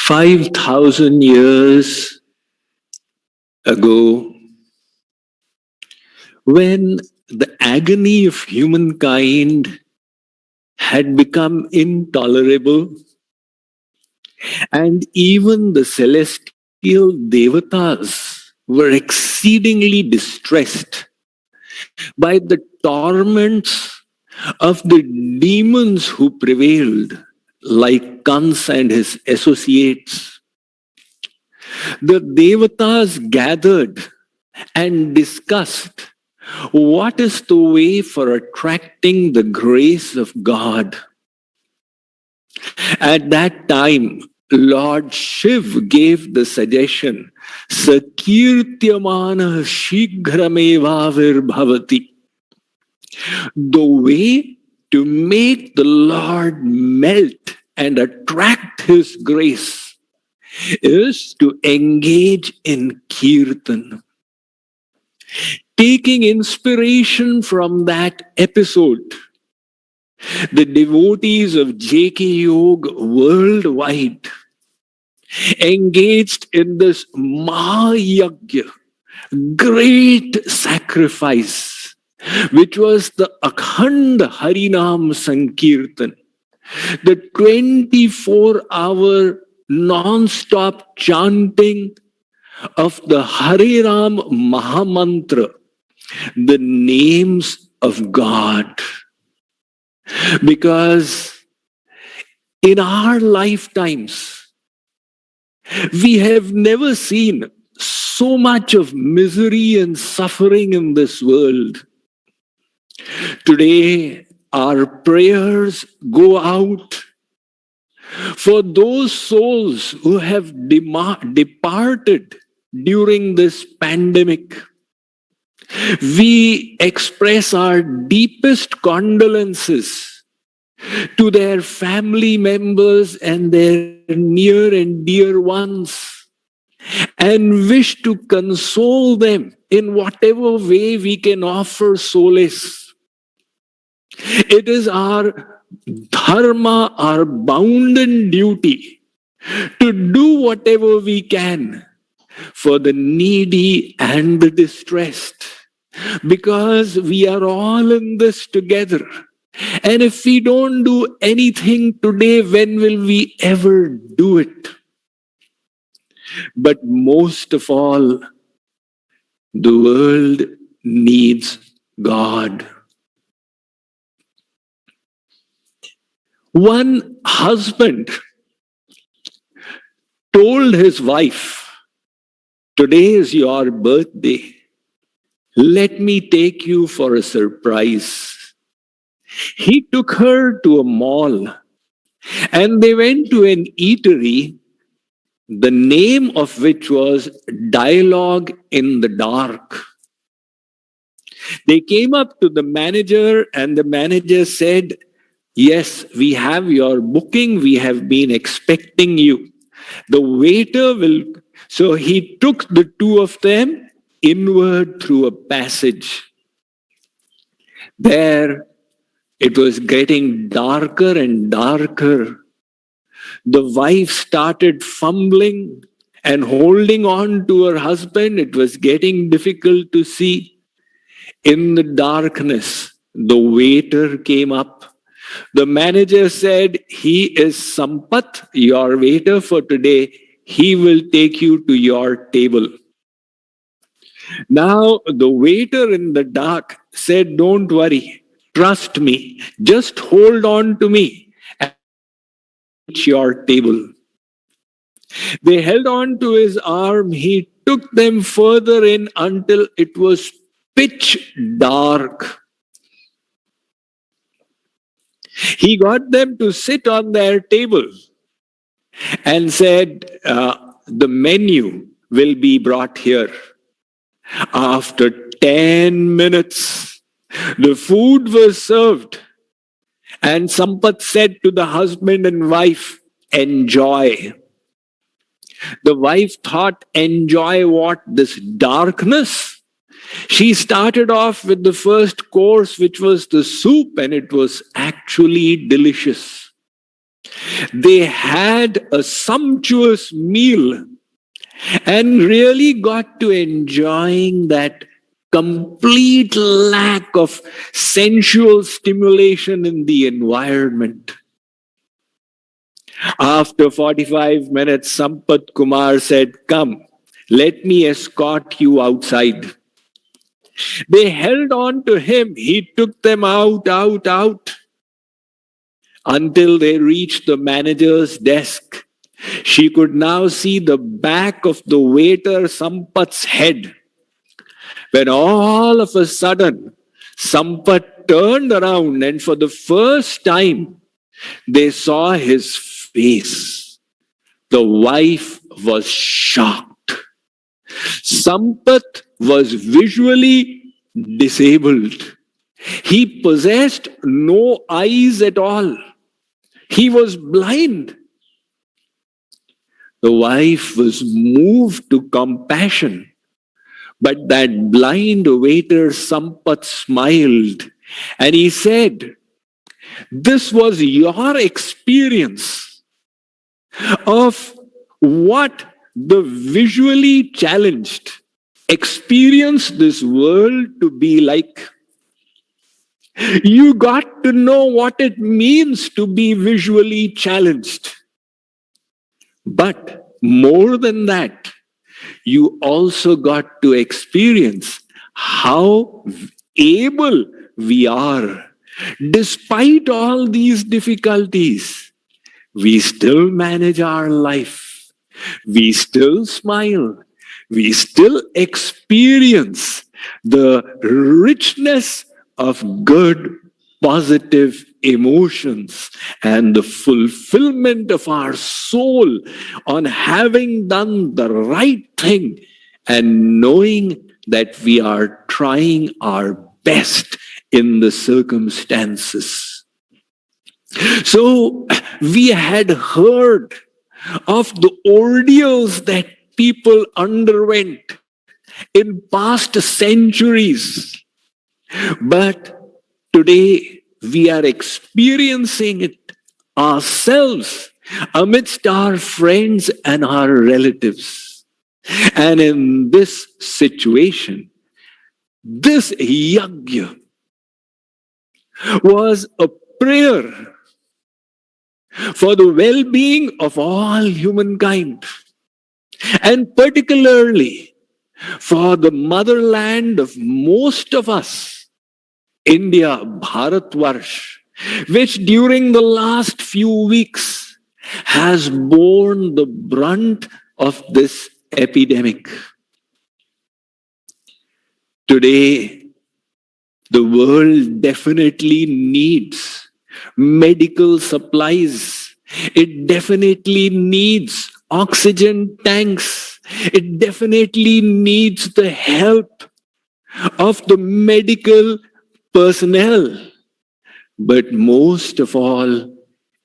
5,000 years ago, when the agony of humankind had become intolerable, and even the celestial devatas were exceedingly distressed by the torments of the demons who prevailed, like Kans and his associates. The devatas gathered and discussed what is the way for attracting the grace of God. At that time, Lord Shiv gave the suggestion, Sakirtyamana Shighramevavir Bhavati. The way to make the Lord melt and attract His grace is to engage in Kirtan. Taking inspiration from that episode, the devotees of J.K. Yoga worldwide engaged in this Mahayagya, great sacrifice, which was the Akhand Harinam Sankirtan, the 24-hour non-stop chanting of the Hare Ram Mahamantra, the names of God. Because in our lifetimes, we have never seen so much of misery and suffering in this world. Today, our prayers go out for those souls who have departed during this pandemic. We express our deepest condolences to their family members and their near and dear ones, and wish to console them in whatever way we can offer solace. It is our dharma, our bounden duty, to do whatever we can for the needy and the distressed, because we are all in this together. And if we don't do anything today, when will we ever do it? But most of all, the world needs God. One husband told his wife, "Today is your birthday. Let me take you for a surprise." He took her to a mall and they went to an eatery, the name of which was Dialogue in the Dark. They came up to the manager and the manager said, "Yes, we have your booking. We have been expecting you. The waiter will..." So he took the two of them inward through a passage. There, it was getting darker and darker. The wife started fumbling and holding on to her husband. It was getting difficult to see. In the darkness, the waiter came up. The manager said, "He is Sampath, your waiter for today. He will take you to your table." Now, the waiter in the dark said, "Don't worry. Trust me. Just hold on to me and reach your table." They held on to his arm. He took them further in until it was pitch dark. He got them to sit on their table and said, "The menu will be brought here." After 10 minutes, the food was served. And Sampath said to the husband and wife, "Enjoy." The wife thought, "Enjoy what? This darkness?" She started off with the first course, which was the soup, and it was actually delicious. They had a sumptuous meal and really got to enjoying that complete lack of sensual stimulation in the environment. After 45 minutes, Sampat Kumar said, "Come, let me escort you outside." They held on to him. He took them out, until they reached the manager's desk. She could now see the back of the waiter Sampat's head. When all of a sudden, Sampat turned around, and for the first time, they saw his face. The wife was shocked. Sampat was visually disabled. He possessed no eyes at all. He was blind. The wife was moved to compassion, but that blind waiter Sampat smiled and he said, "This was your experience of what the visually challenged experience this world to be like. You got to know what it means to be visually challenged. But more than that, you also got to experience how able we are. Despite all these difficulties, we still manage our life. We still smile. We still experience the richness of good, positive emotions and the fulfillment of our soul on having done the right thing and knowing that we are trying our best in the circumstances." So we had heard of the ordeals that people underwent in past centuries. But today we are experiencing it ourselves amidst our friends and our relatives. And in this situation, this yajna was a prayer for the well-being of all humankind, and particularly for the motherland of most of us, India, Bharatvarsh, which during the last few weeks has borne the brunt of this epidemic. Today, the world definitely needs medical supplies. It definitely needs oxygen tanks. It definitely needs the help of the medical personnel. But most of all,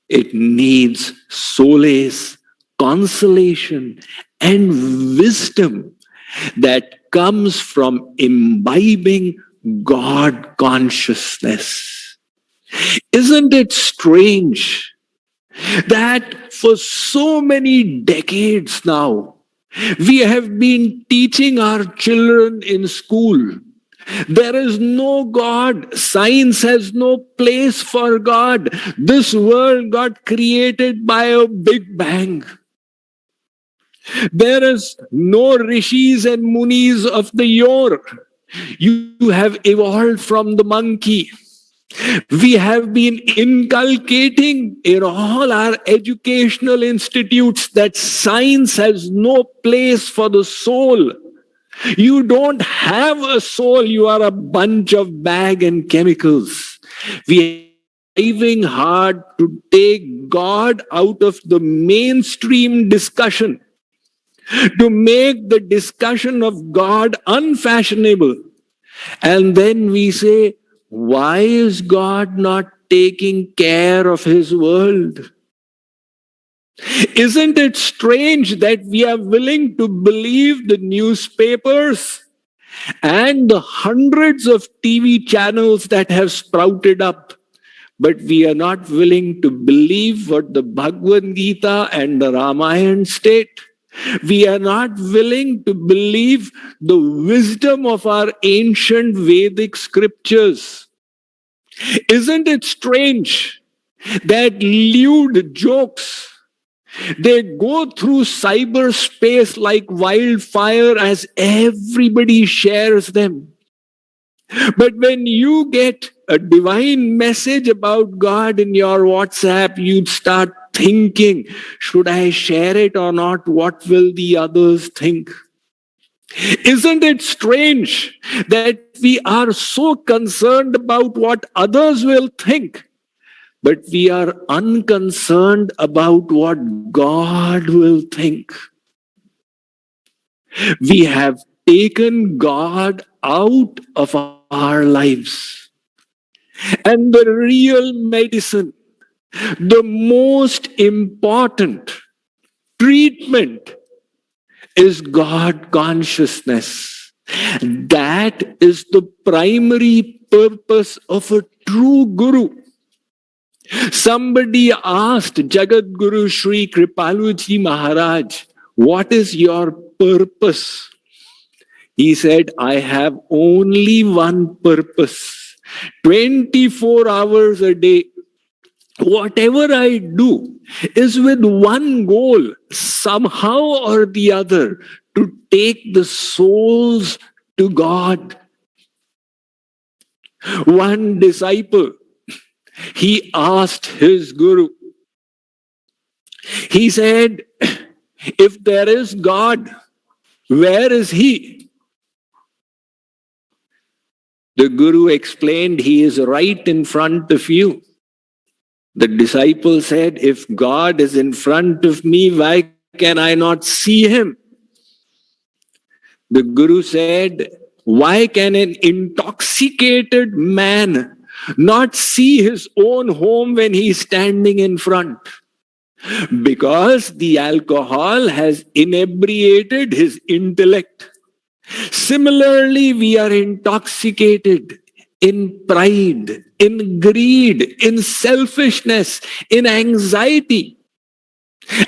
it needs solace, consolation, and wisdom that comes from imbibing God consciousness. Isn't it strange that for so many decades now, we have been teaching our children in school, there is no God. Science has no place for God. This world got created by a big bang. There is no rishis and munis of the yore. You have evolved from the monkey. We have been inculcating in all our educational institutes that science has no place for the soul. You don't have a soul, you are a bunch of bag and chemicals. We are striving hard to take God out of the mainstream discussion, to make the discussion of God unfashionable. And then we say, why is God not taking care of his world? Isn't it strange that we are willing to believe the newspapers and the hundreds of TV channels that have sprouted up? but we are not willing to believe what the Bhagavad Gita and the Ramayana state. We are not willing to believe the wisdom of our ancient Vedic scriptures. Isn't it strange that lewd jokes, they go through cyberspace like wildfire as everybody shares them? But when you get a divine message about God in your WhatsApp, you'd start thinking, should I share it or not? What will the others think? Isn't it strange that we are so concerned about what others will think, but we are unconcerned about what God will think? We have taken God out of our lives. And the real medicine, the most important treatment is God consciousness. That is the primary purpose of a true guru. Somebody asked Jagat Guru Sri Kripaluji Maharaj, what is your purpose? He said, I have only one purpose. 24 hours a day. Whatever I do is with one goal, somehow or the other, to take the souls to God. One disciple, he asked his guru, he said, if there is God, where is he? The guru explained, he is right in front of you. The disciple said, if God is in front of me, why can I not see him? The guru said, why can an intoxicated man not see his own home when he is standing in front? Because the alcohol has inebriated his intellect. Similarly, we are intoxicated in pride, in greed, in selfishness, in anxiety.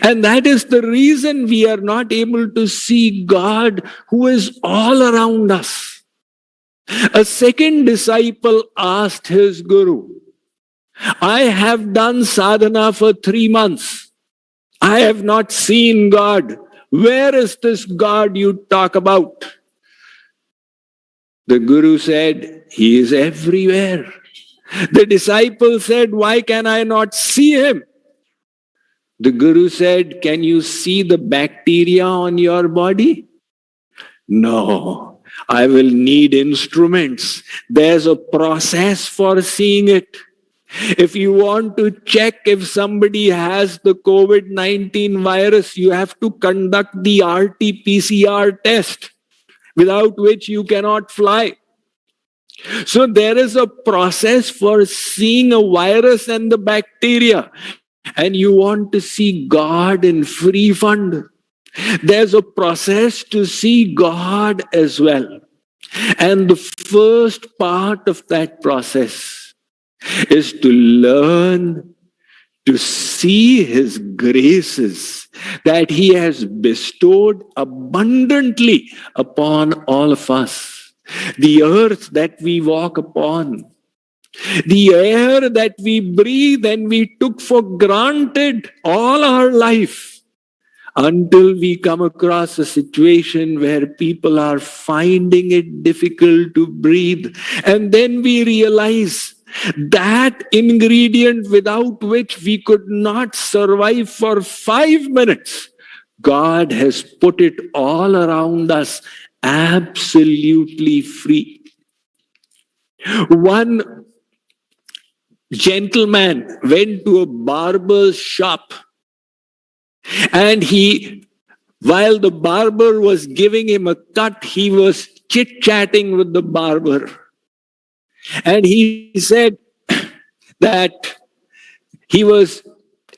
And that is the reason we are not able to see God who is all around us. A second disciple asked his guru, I have done sadhana for 3 months. I have not seen God. Where is this God you talk about? The guru said, he is everywhere. The disciple said, why can I not see him? The guru said, can you see the bacteria on your body? No, I will need instruments. There's a process for seeing it. If you want to check if somebody has the COVID-19 virus, you have to conduct the RT-PCR test, without which you cannot fly. So there is a process for seeing a virus and the bacteria. And you want to see God in free fund. There's a process to see God as well. And the first part of that process is to learn to see his graces that he has bestowed abundantly upon all of us. The earth that we walk upon, the air that we breathe and we took for granted all our life, until we come across a situation where people are finding it difficult to breathe. And then we realize that ingredient without which we could not survive for 5 minutes, God has put it all around us absolutely free. One gentleman went to a barber's shop, and while the barber was giving him a cut, he was chit-chatting with the barber. And he said that he was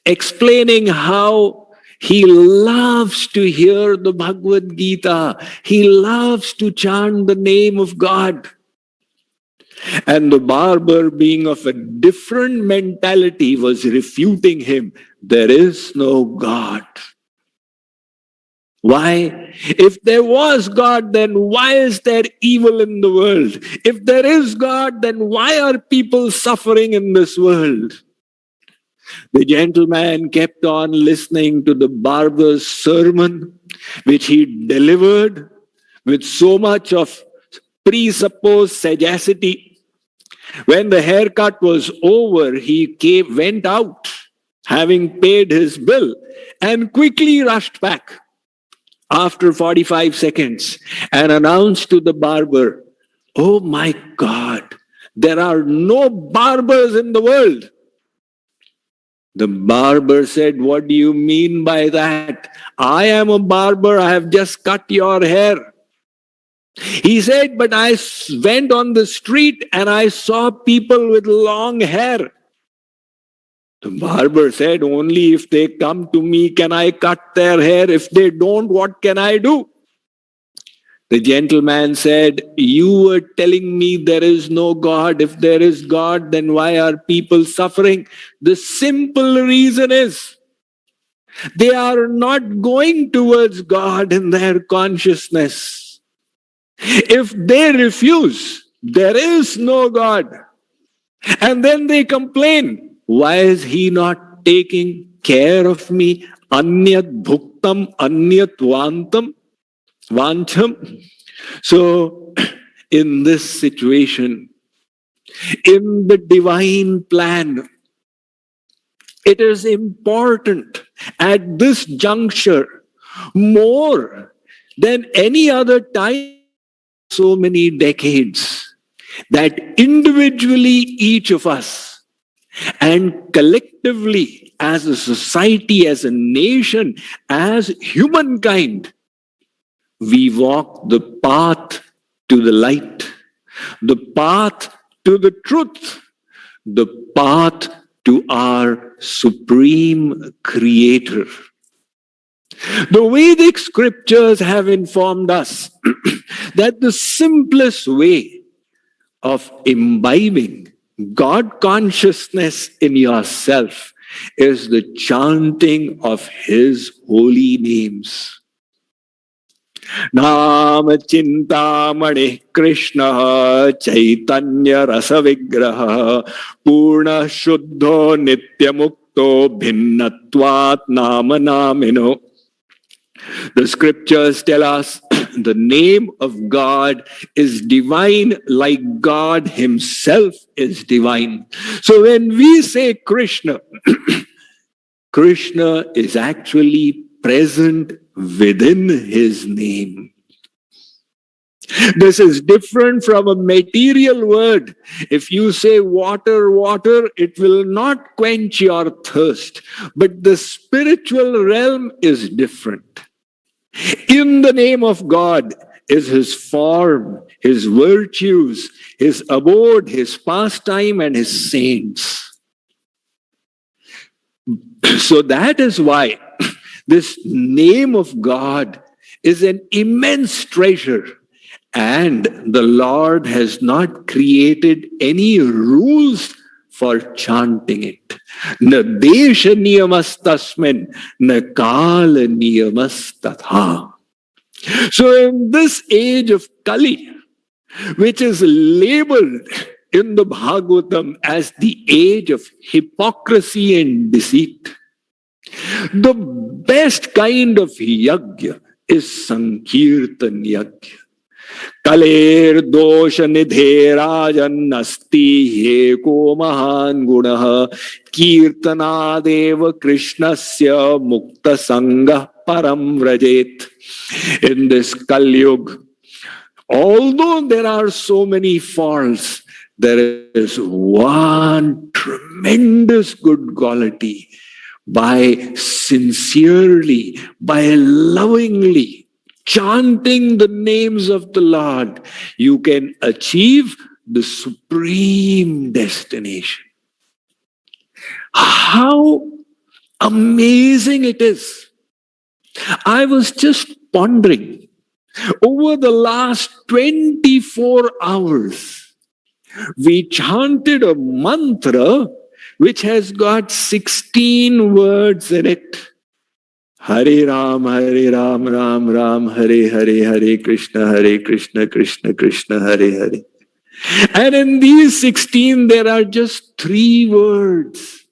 explaining how he loves to hear the Bhagavad Gita. He loves to chant the name of God. And the barber, being of a different mentality, was refuting him. There is no God. Why? If there was God, then why is there evil in the world? If there is God, then why are people suffering in this world? The gentleman kept on listening to the barber's sermon, which he delivered with so much of presupposed sagacity. When the haircut was over, he went out, having paid his bill, and quickly rushed back after 45 seconds and announced to the barber, "Oh my God, there are no barbers in the world." The barber said, "What do you mean by that? I am a barber. I have just cut your hair." He said, "But I went on the street and I saw people with long hair." The barber said, "Only if they come to me can I cut their hair. If they don't, what can I do?" The gentleman said, "You were telling me there is no God. If there is God, then why are people suffering?" The simple reason is they are not going towards God in their consciousness. If they refuse, there is no God. And then they complain, "Why is he not taking care of me? Anyat bhuktam, anyat vancham." So, in this situation, in the divine plan, it is important at this juncture, more than any other time, so many decades, that individually each of us and collectively as a society, as a nation, as humankind, we walk the path to the light, the path to the truth, the path to our supreme creator. The Vedic scriptures have informed us that the simplest way of imbibing God consciousness in yourself is the chanting of His holy names. नाम चिंतामणि कृष्ण चैतन्य रस विग्रह पूर्ण शुद्धो नित्य मुक्तो भिन्नत्वात् नाम नामिनो. The scriptures tell us the name of God is divine, like God Himself is divine. So when we say Krishna, Krishna is actually present within His name. This is different from a material word. If you say water, water, it will not quench your thirst. But the spiritual realm is different. In the name of God is His form, His virtues, His abode, His pastime, and His saints. So that is why this name of God is an immense treasure, and the Lord has not created any rules for chanting it. Na desha niyamastasmin, na kala niyamastatha. So in this age of Kali, which is labeled in the Bhagavatam as the age of hypocrisy and deceit, the best kind of yajna is Sankirtan yajna. Kaler dosha nidhe rajan asti heko mahan gunah kirtanadeva krishnasya mukta sangha param vrajet. In this Kali Yuga, although there are so many faults, there is one tremendous good quality. By sincerely, by lovingly chanting the names of the Lord, you can achieve the supreme destination. How amazing it is! I was just pondering over the last 24 hours. We chanted a mantra which has got 16 words in it. Hare Ram, Ram Ram, Hare Hare, Hare Krishna, Krishna Krishna, Hare Hare. And in these 16, there are just 3 words.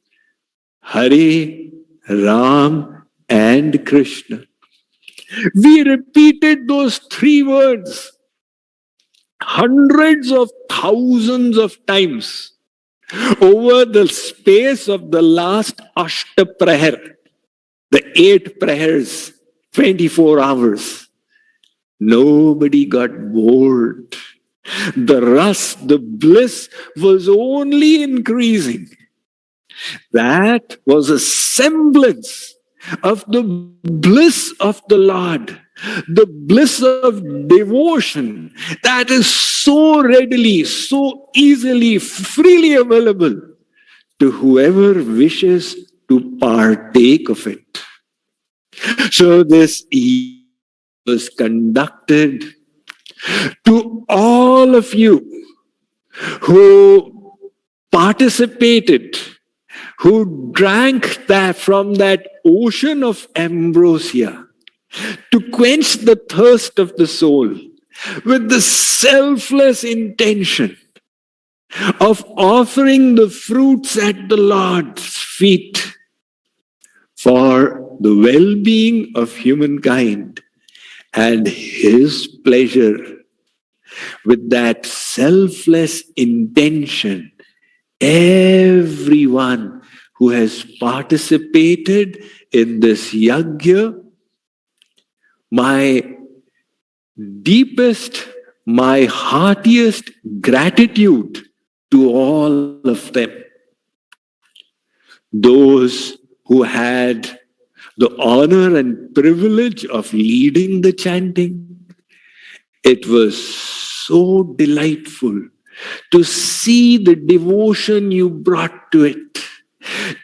Hare, Ram, and Krishna. We repeated those 3 words hundreds of thousands of times over the space of the last Ashtaprahar, the 8 prayers, 24 hours. Nobody got bored. The ras, the bliss was only increasing. That was a semblance of the bliss of the Lord, the bliss of devotion that is so readily, so easily, freely available to whoever wishes to partake of it. So this was conducted to all of you who participated, who drank that from that ocean of ambrosia to quench the thirst of the soul with the selfless intention of offering the fruits at the Lord's feet for the well-being of humankind and His pleasure. With that selfless intention, everyone who has participated in this yajna, my deepest, my heartiest gratitude to all of them. Those who had the honor and privilege of leading the chanting, it was so delightful to see the devotion you brought to it,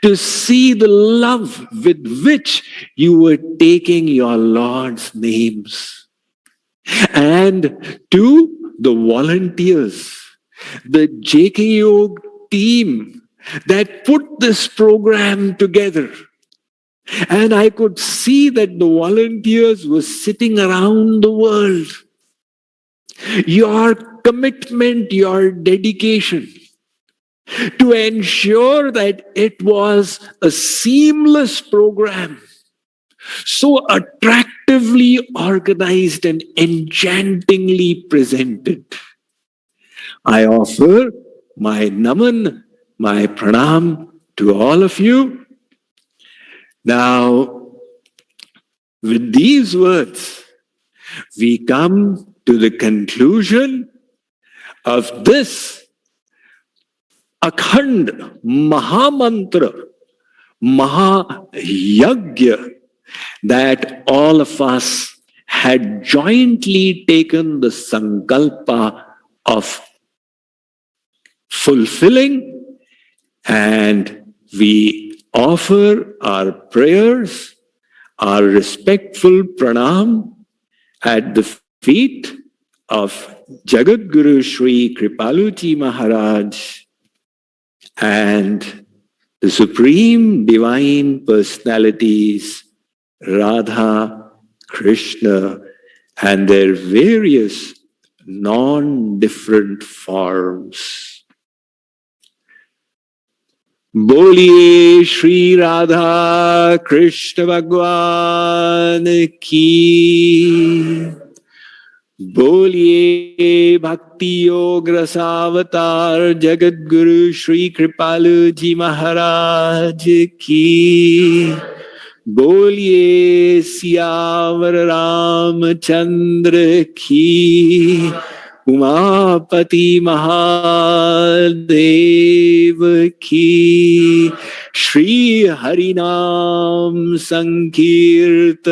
to see the love with which you were taking your Lord's names. And to the volunteers, the JK Yog team that put this program together. And I could see that the volunteers were sitting around the world. Your commitment, your dedication to ensure that it was a seamless program, so attractively organized and enchantingly presented. I offer my naman, my pranam to all of you. Now, with these words, we come to the conclusion of this Akhand Mahamantra, Mahayagya, that all of us had jointly taken the sankalpa of fulfilling, and we offer our prayers, our respectful pranam at the feet of Jagat Guru Sri Kripaluji Maharaj and the Supreme Divine Personalities, Radha, Krishna, and their various non-different forms. Boliye Shri Radha Krishna Bhagwan ki. Boliye Bhakti Yoga Rasavatar Jagat Guru Sri Kripaluji Maharaj ki. Boliye Siyavar Ramchandra ki. Umapati Mahadev ki. Shri Harinam Sankirtan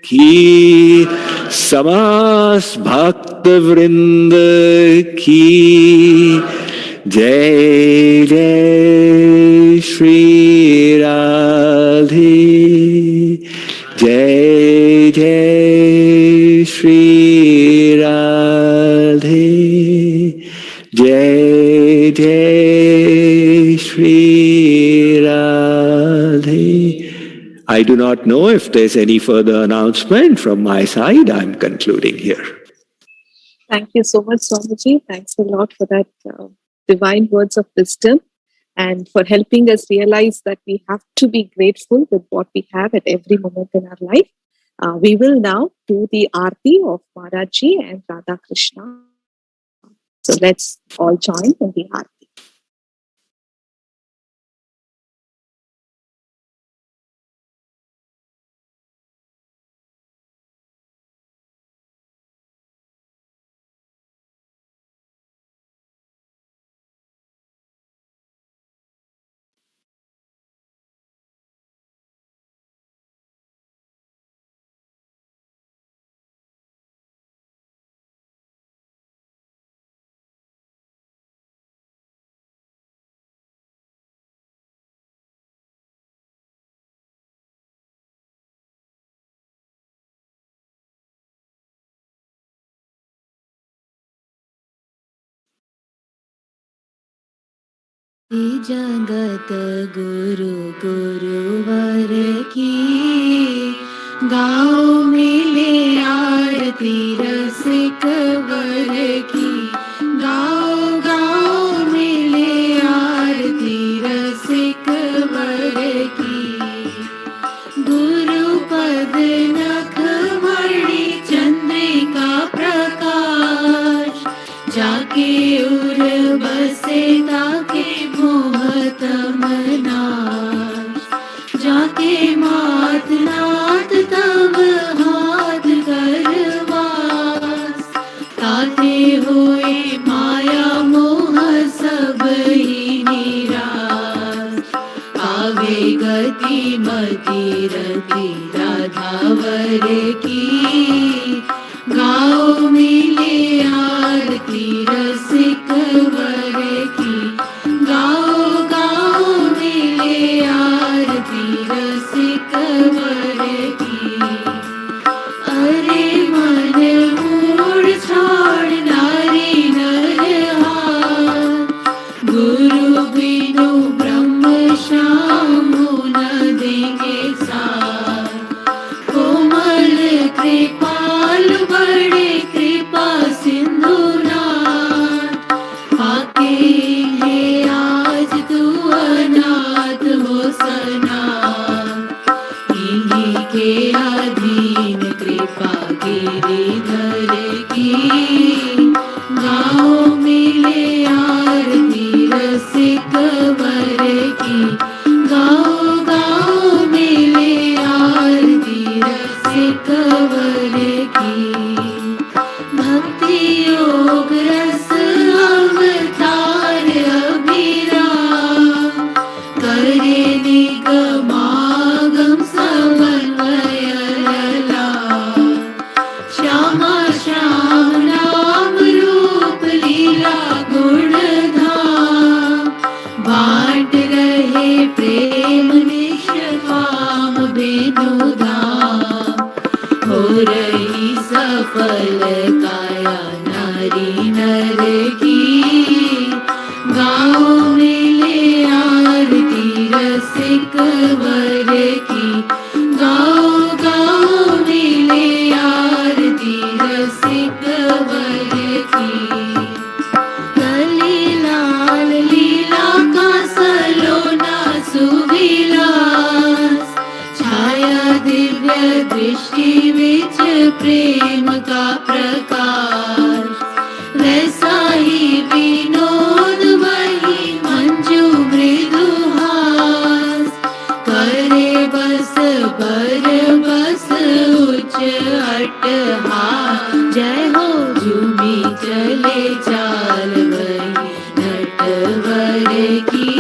ki. Samas Bhakta Vrinda ki. Jai Jai Shri Radhe. Jai Jai Shri Radhe. Jai Jai Shri Radhe. I do not know if there's any further announcement from my side. I'm concluding here. Thank you so much, Swamiji. Thanks a lot for that divine words of wisdom and for helping us realize that we have to be grateful with what we have at every moment in our life. We will now do the Aarti of Maharaji and Radha Krishna. So let's all join in the Aarti. Jagat Guru गुरुवर की गाँव मिले आरती रसिक वर की गाँव गाँव मिले आरती रसिक वर की गुरु पद नख मणि चंद्रिका प्रकाश जाके उर बसे ताके मोहत मनाश जाके मात नाथ तब हाथ करवास ताते हुए माया मोह सब ही निराश आवे गति मति रति राधावर की गाँव मिले आरती रसिक वर की गाँव गाँव मिले आरती रसिक वर की अरे मन मोड़ छाड़ नारी नरहार गुरु बिनु ब्रह्म श्याम न देंगे सार कोमल कृपाल बड़े कृपा सिंधु नाथ पाके है आज तू अनाथ हो सना इन्हीं के अधीन कृपा गिरिधर की गाँव मिले आरती रसिक वर की गाँव गाँव मिले आरती रसिक वर की भक्ति योग रस अवतार अभिराम करे निगमागम समन्वय लला श्यामा श्याम नाम रूप लीला गुण धाम बांट रहे प्रेम निष्काम बेनु धाम हो रही सफल काया नारी नर की गाँव मिले आरती रसिक वर की गाँव गाँव मिले आरती रसिक वर की कली लाल लीला का सलोना सुविलास छाया दिव्य दृष्टि विच प्रेम का प्रकाश वैसा ही विनोद वही मंजू मृदुहास करे बस बर बस उच्च अट्टहास जय हो झूमी चले चाल वही नटवर की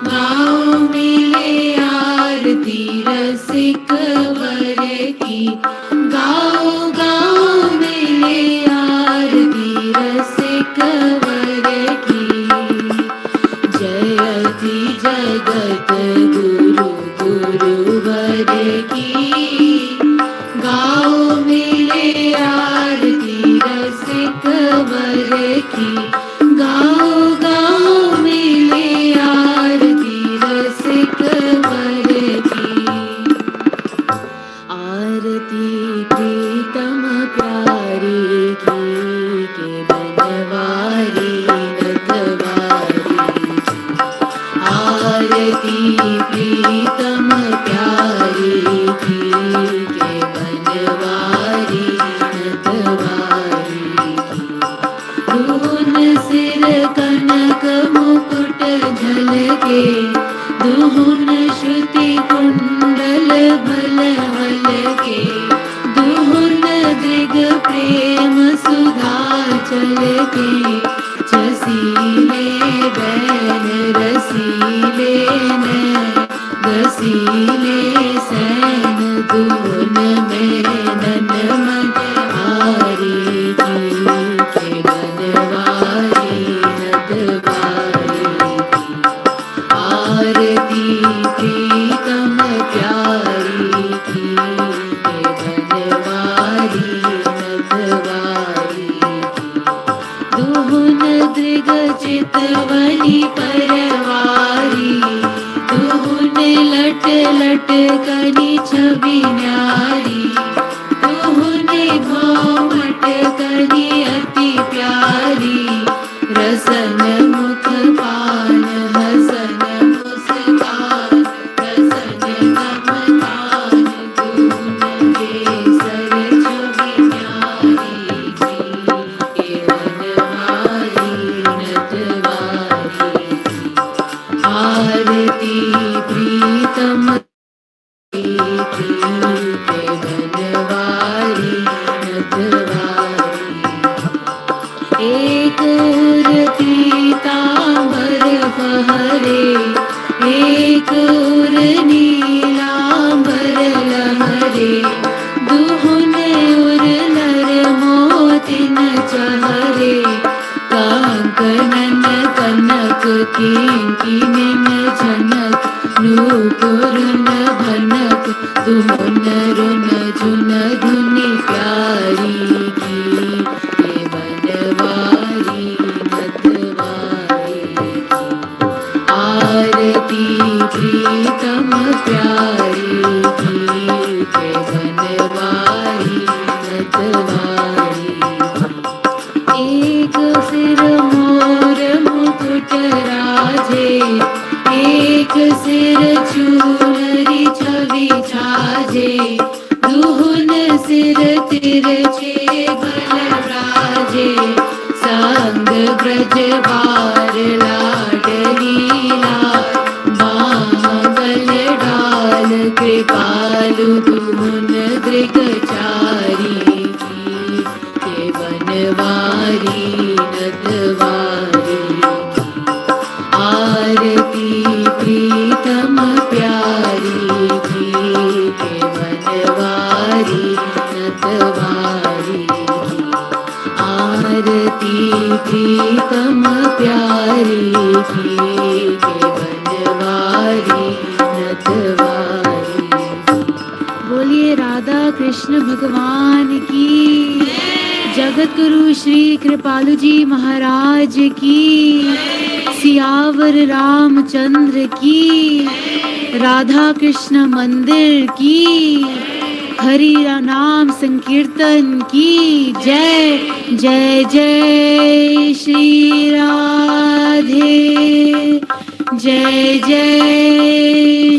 गाँव मिले आरती रसिक वर की गाँव गाँव मिले आरती रसिक वर की जयति जगत गुरु गुरुवर की गाँव मिले आरती रसिक वर की गाँव प्रीतम प्यारी की के बनवारी नटवारी दुहुन सिर कनक मुकुट झलके दुहुन श्रुति कुंडल भल हलके दुहुन दृग प्रेम सुधा चलके जसीले बैन रसीले नैन गसीले सैन दुहुन में नन मन हारी की के बनवारी नटवारी आरती प्रीतम प्यारी की के बनवारी नटवारी दुहुन दृग चितवनी परवारी दुहुन लट लट कनी छवि न्यारी दुहुन घोमट कनी अति प्यारी रसन मुख पान हसन मुस्कान रसन नमकान दुहुन केसर छवि न्यारी की के बनवारी नटवारी आरती प्रीतम की के बनवारी नटवारी एक उर पीतांबर फहरे एक उर नीलांबर लहरे दुहुन उर नर मोतिन चहरे कांकनन कनक किंकिनिन झनक नूपुर न भनक दुहुन रुन झुन धुनि प्यारी की के बनवारी नटवारी आरती प्रीतम प्यारी की के बनवारी नटवारी एक सिर मोर मुकुट राजे एक सिर चूनरी छवि छाजे दुहुन सिर तिरछे बल राजे संग ब्रज बार लाडलीला बाबल डाल कृपालु दुहुन दृग चारी की के बनवारी नटवारी आरती प्रीतम प्यारी की के बनवारी नटवारी आरती प्रीतम प्यारी की के बनवारी नटवारी बोलिए राधा कृष्ण भगवान की जगत गुरु श्री कृपालु जी महाराज की सियावर रामचंद्र की राधा कृष्ण मंदिर की हरि नाम संकीर्तन की जय जय जय श्री राधे जय जय